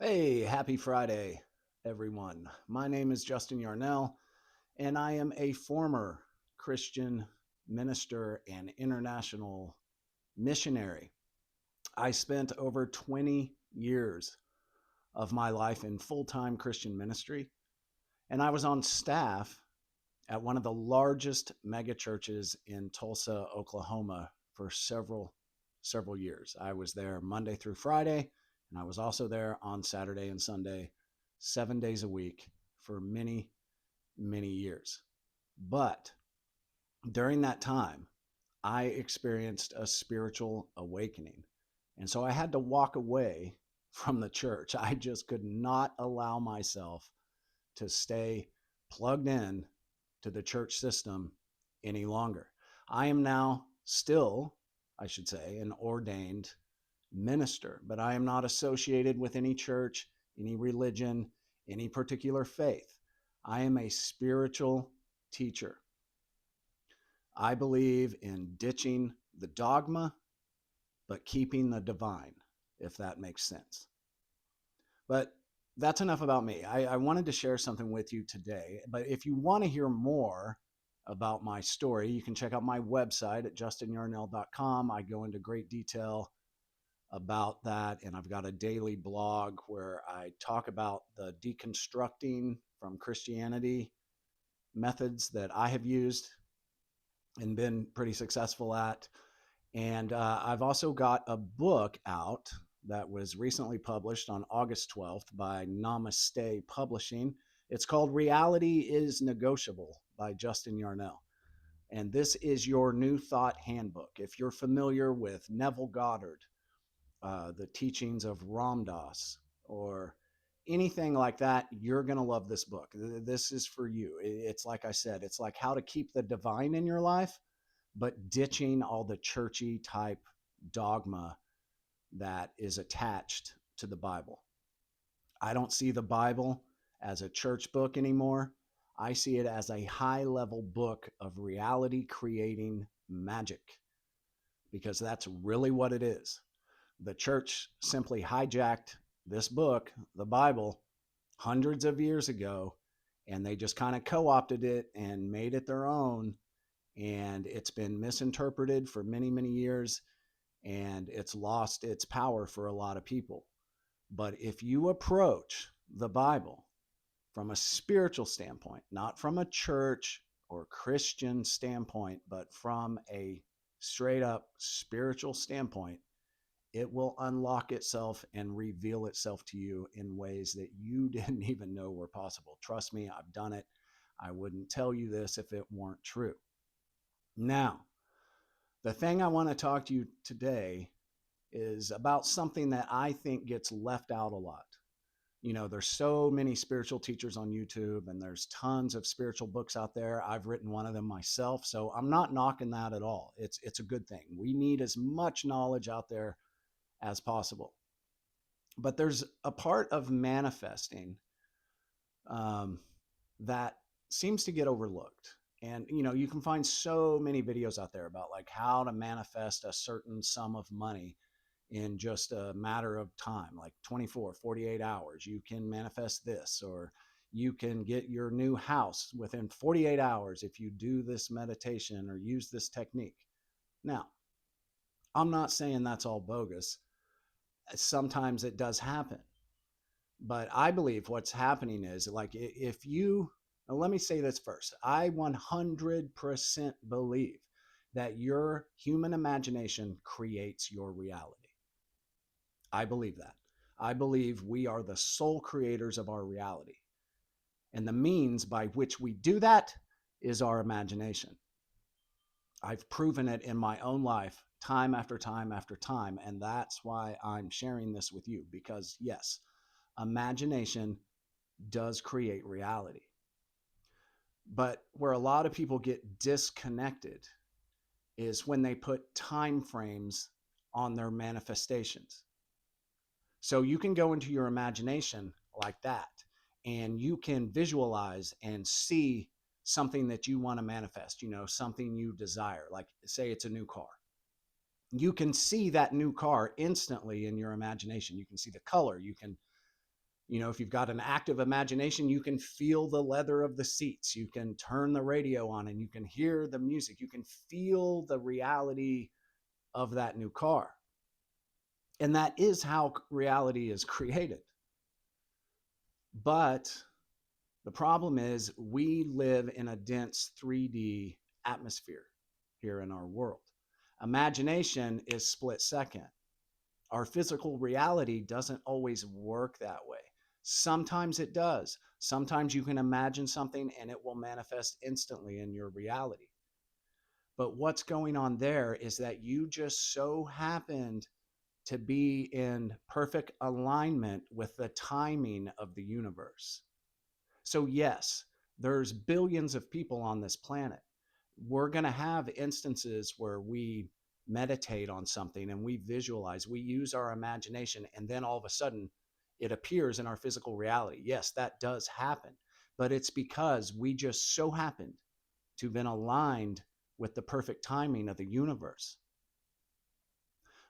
Hey, happy Friday, everyone. My name is Justin Yarnell, and I am a former Christian minister and international missionary. I spent over 20 years of my life in full time Christian ministry, and I was on staff at one of the largest mega churches in Tulsa, Oklahoma for several years. I was there Monday through Friday, and I was also there on Saturday and Sunday, 7 days a week for many years. But during that time, I experienced a spiritual awakening. And so I had to walk away from the church. I just could not allow myself to stay plugged in to the church system any longer. I am now still, I should say, an ordained minister, but I am not associated with any church, any religion, any particular faith. I am a spiritual teacher. I believe in ditching the dogma, but keeping the divine, if that makes sense. But that's enough about me. I wanted to share something with you today. But if you want to hear more about my story, you can check out my website at justinyarnell.com. I go into great detail about that. And I've got a daily blog where I talk about the deconstructing from Christianity methods that I have used and been pretty successful at. And I've also got a book out that was recently published on August 12th by Namaste Publishing. It's called Reality is Negotiable by Justin Yarnell. And this is your New Thought Handbook. If you're familiar with Neville Goddard, the teachings of Ram Dass, or anything like that, you're going to love this book. This is for you. It's like I said, it's like how to keep the divine in your life, but ditching all the churchy type dogma that is attached to the Bible. I don't see the Bible as a church book anymore. I see it as a high level book of reality creating magic, because that's really what it is. The church simply hijacked this book, the Bible, hundreds of years ago, and they just kind of co opted it and made it their own. And it's been misinterpreted for many years, and it's lost its power for a lot of people. But if you approach the Bible from a spiritual standpoint, not from a church or Christian standpoint, but from a straight up spiritual standpoint, it will unlock itself and reveal itself to you in ways that you didn't even know were possible. Trust me, I've done it. I wouldn't tell you this if it weren't true. Now, the thing I want to talk to you today is about something that I think gets left out a lot. You know, there's so many spiritual teachers on YouTube, and there's tons of spiritual books out there. I've written one of them myself, so I'm not knocking that at all. It's a good thing. We need as much knowledge out there as possible. But there's a part of manifesting um, that seems to get overlooked. And you know, you can find so many videos out there about like how to manifest a certain sum of money in just a matter of time, like 24, 48 hours. You can manifest this, or you can get your new house within 48 hours if you do this meditation or use this technique. Now, I'm not saying that's all bogus. Sometimes it does happen. But I believe what's happening is like if you, now let me say this first. I 100% believe that your human imagination creates your reality. I believe that. I believe we are the sole creators of our reality. And the means by which we do that is our imagination. I've proven it in my own life time after time after time. And that's why I'm sharing this with you, because yes, imagination does create reality. But where a lot of people get disconnected is when they put time frames on their manifestations. So you can go into your imagination like that, and you can visualize and see something that you want to manifest, you know, something you desire, like say it's a new car. You can see that new car instantly in your imagination. You can see the color, you can If you've got an active imagination, you can feel the leather of the seats. You can turn the radio on and you can hear the music. You can feel the reality of that new car. And that is how reality is created. But the problem is we live in a dense 3D atmosphere here in our world. Imagination is split second. Our physical reality doesn't always work that way. Sometimes it does. Sometimes you can imagine something and it will manifest instantly in your reality. But what's going on there is that you just so happened to be in perfect alignment with the timing of the universe. So, yes, there's billions of people on this planet. We're going to have instances where we meditate on something and we visualize, we use our imagination, and then all of a sudden it appears in our physical reality. Yes, that does happen, but it's because we just so happened to have been aligned with the perfect timing of the universe.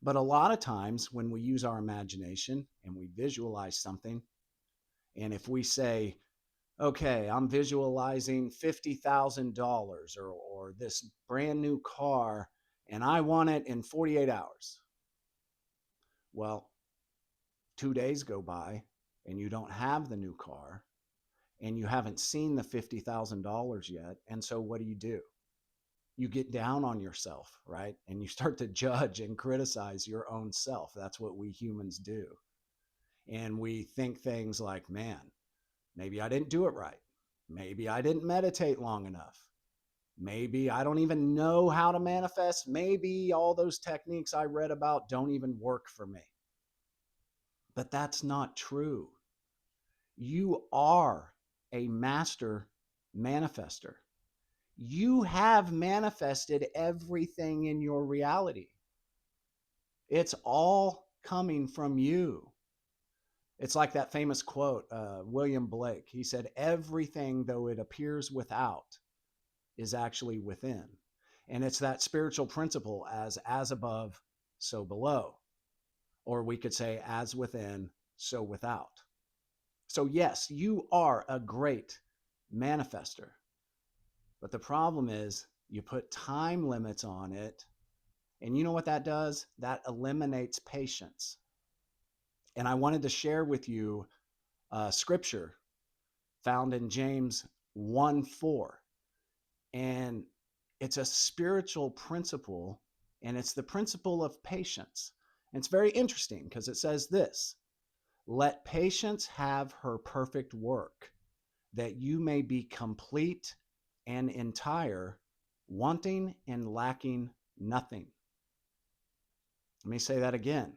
But a lot of times when we use our imagination and we visualize something, and if we say, okay, I'm visualizing $50,000 or this brand new car, and I want it in 48 hours. Well, 2 days go by and you don't have the new car and you haven't seen the $50,000 yet. And so what do? You get down on yourself, right? And you start to judge and criticize your own self. That's what we humans do. And we think things like, man, maybe I didn't do it right. Maybe I didn't meditate long enough. Maybe I don't even know how to manifest. Maybe all those techniques I read about don't even work for me. But that's not true. You are a master manifester. You have manifested everything in your reality. It's all coming from you. It's like that famous quote, William Blake. He said, everything, though it appears without, is actually within. And it's that spiritual principle as above, so below. Or we could say, as within, so without. So yes, you are a great manifester. But the problem is you put time limits on it. And you know what that does? That eliminates patience. And I wanted to share with you scripture found in James 1:4. And it's a spiritual principle, and it's the principle of patience. And it's very interesting because it says this: let patience have her perfect work, that you may be complete and entire, wanting and lacking nothing. Let me say that again.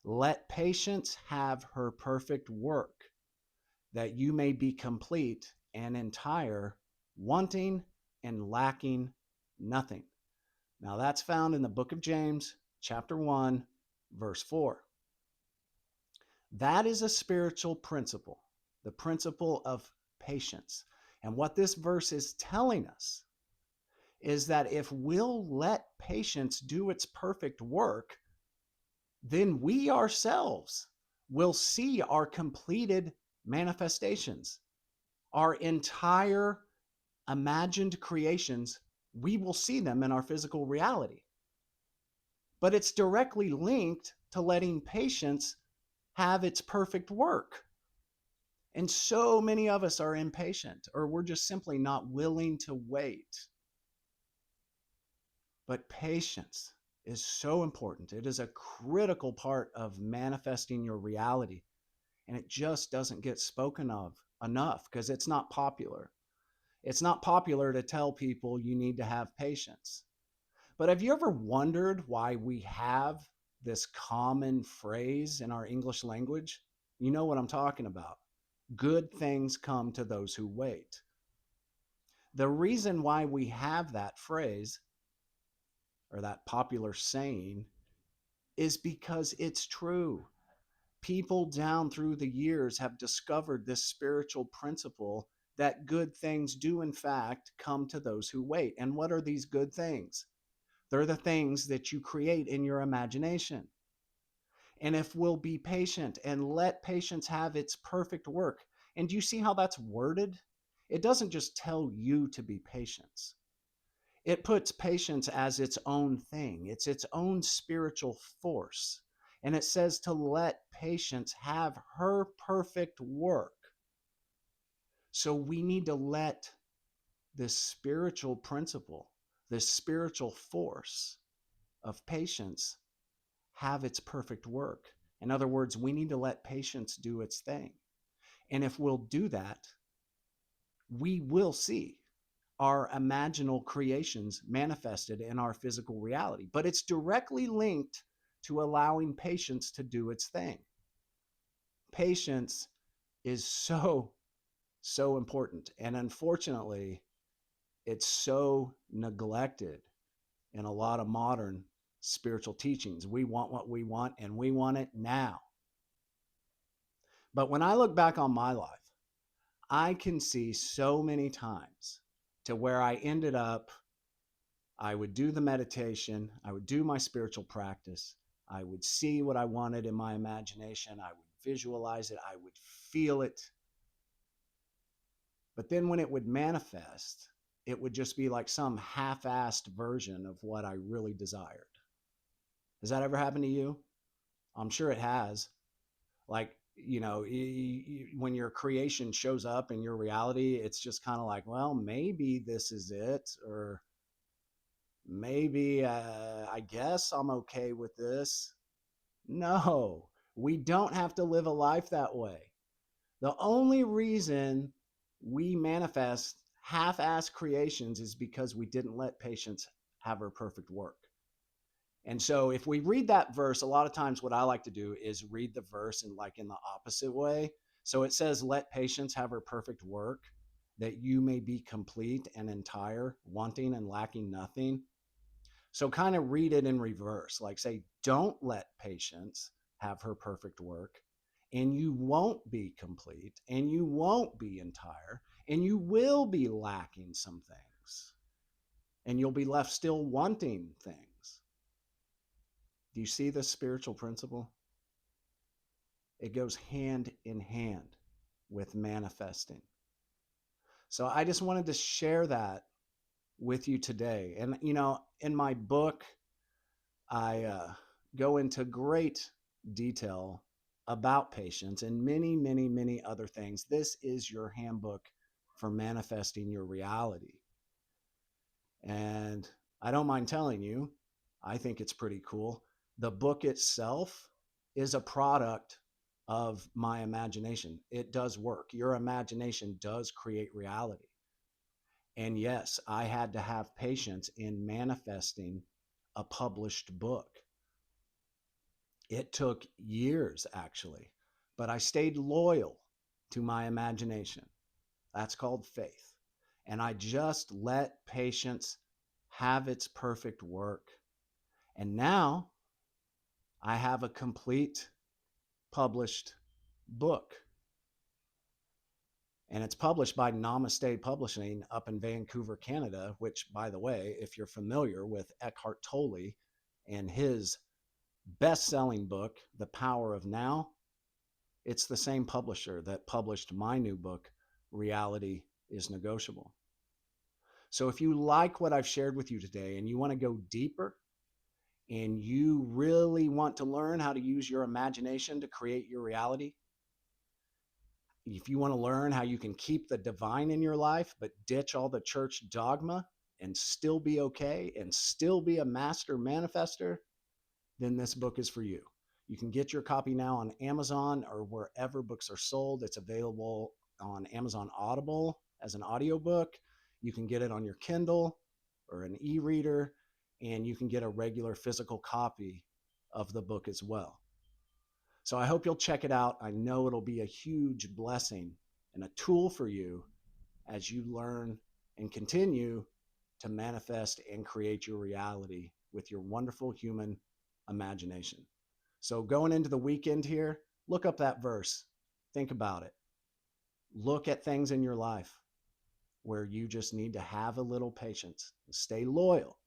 Let patience have her perfect work, that you may be complete and entire, wanting and lacking nothing. Now that's found in the book of James, chapter 1, verse 4. That is a spiritual principle, the principle of patience. And what this verse is telling us is that if we'll let patience do its perfect work, then we ourselves will see our completed manifestations, our entire imagined creations. We will see them in our physical reality. But it's directly linked to letting patience have its perfect work. And so many of us are impatient, or we're just simply not willing to wait. But patience is so important. It is a critical part of manifesting your reality. And it just doesn't get spoken of enough because it's not popular. It's not popular to tell people you need to have patience. But have you ever wondered why we have this common phrase in our English language? You know what I'm talking about. Good things come to those who wait. The reason why we have that phrase, or that popular saying, is because it's true. People down through the years have discovered this spiritual principle that good things do in fact come to those who wait. And what are these good things? They're the things that you create in your imagination. And if we'll be patient and let patience have its perfect work. And do you see how that's worded? It doesn't just tell you to be patient. It puts patience as its own thing. It's its own spiritual force. And it says to let patience have her perfect work. So we need to let this spiritual principle, this spiritual force of patience have its perfect work. In other words, we need to let patience do its thing. And if we'll do that, we will see our imaginal creations manifested in our physical reality. But it's directly linked to allowing patience to do its thing. Patience is so important. And unfortunately, it's so neglected in a lot of modern spiritual teachings. We want what we want, and we want it now. But when I look back on my life, I can see so many times to where I ended up, I would do the meditation, I would do my spiritual practice, I would see what I wanted in my imagination, I would visualize it, I would feel it. But then when it would manifest, it would just be like some half-assed version of what I really desired. Has that ever happened to you? I'm sure it has. Like, when your creation shows up in your reality, it's just kind of like, well, maybe this is it, or maybe I guess I'm okay with this. No, we don't have to live a life that way. The only reason we manifest half-assed creations is because we didn't let patience have her perfect work. And so if we read that verse, a lot of times what I like to do is read the verse in the opposite way. So it says, let patience have her perfect work, that you may be complete and entire, wanting and lacking nothing. So kind of read it in reverse, like say, don't let patience have her perfect work, and you won't be complete, and you won't be entire, and you will be lacking some things, and you'll be left still wanting things. Do you see the spiritual principle? It goes hand in hand with manifesting. So I just wanted to share that with you today. And, in my book, I go into great detail about patience and many, many, many other things. This is your handbook for manifesting your reality. And I don't mind telling you, I think it's pretty cool. The book itself is a product of my imagination. It does work. Your imagination does create reality. And yes, I had to have patience in manifesting a published book. It took years, actually, but I stayed loyal to my imagination. That's called faith. And I just let patience have its perfect work. And now I have a complete published book. And it's published by Namaste Publishing up in Vancouver, Canada, which, by the way, if you're familiar with Eckhart Tolle and his best-selling book, The Power of Now, it's the same publisher that published my new book, Reality is Negotiable. So if you like what I've shared with you today and you want to go deeper and you really want to learn how to use your imagination to create your reality, if you want to learn how you can keep the divine in your life, but ditch all the church dogma and still be okay and still be a master manifester, then this book is for you. You can get your copy now on Amazon or wherever books are sold. It's available on Amazon Audible as an audiobook. You can get it on your Kindle or an e-reader, and you can get a regular physical copy of the book as well. So I hope you'll check it out. I know it'll be a huge blessing and a tool for you as you learn and continue to manifest and create your reality with your wonderful human imagination. So going into the weekend here, look up that verse. Think about it. Look at things in your life where you just need to have a little patience. Stay loyal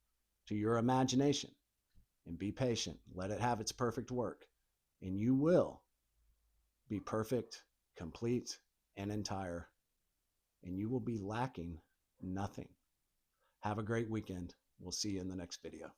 to your imagination and be patient. Let it have its perfect work. and you will be perfect, complete, and entire, and you will be lacking nothing. Have a great weekend. We'll see you in the next video.